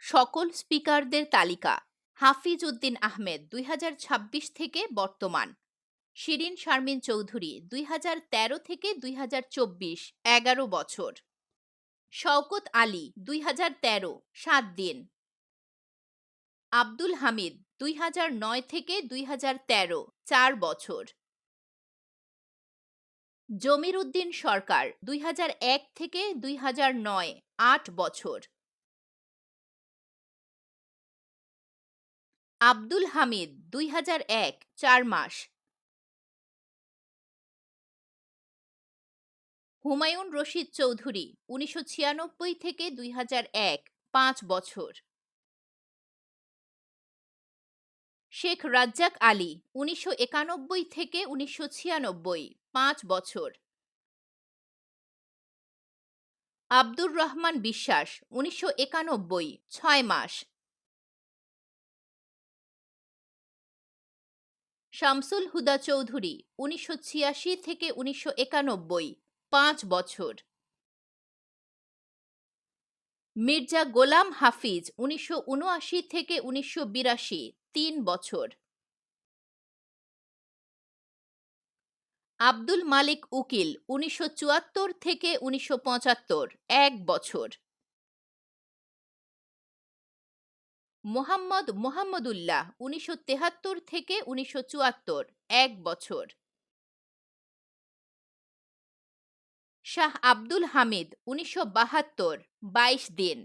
সকল স্পিকারদের তালিকা। হাফিজ উদ্দিন আহমেদ ২০২৬ থেকে বর্তমান। শিরিন শারমিন চৌধুরী ২০১৩ থেকে ২০২৪ ১১ বছর। শওকত আলী ২০১৩ ৭ দিন। আব্দুল হামিদ ২০০৯ থেকে ২০১৩ ৪ বছর। জমির উদ্দিন সরকার ২০০১ থেকে ২০০৯ ৮ বছর। আব্দুল হামিদ ২০০১ ৪ মাস। হুমায়ুন রশিদ চৌধুরী ১৯৯৬ থেকে ২০০১ ৫ বছর। শেখ রাজ্জাক আলী ১৯৯১ থেকে ১৯৯৬ ৫ বছর। আব্দুর রহমান বিশ্বাস ১৯৯১ ৬ মাস। শামসুল হুদা চৌধুরী ১৯৮৬ থেকে ১৯৯১ ৫ বছর। মির্জা গোলাম হাফিজ ১৯৭৯ থেকে ১৯৮২ ৩ বছর। আব্দুল মালিক উকিল ১৯৭৪ থেকে ১৯৭৫ ১ বছর। মোহাম্মদ মোহাম্মদুল্লাহ ১৯৭৩ থেকে ১৯৭৪ ১ বছর। শাহ আব্দুল হামিদ ১৯৭২ ২২ দিন।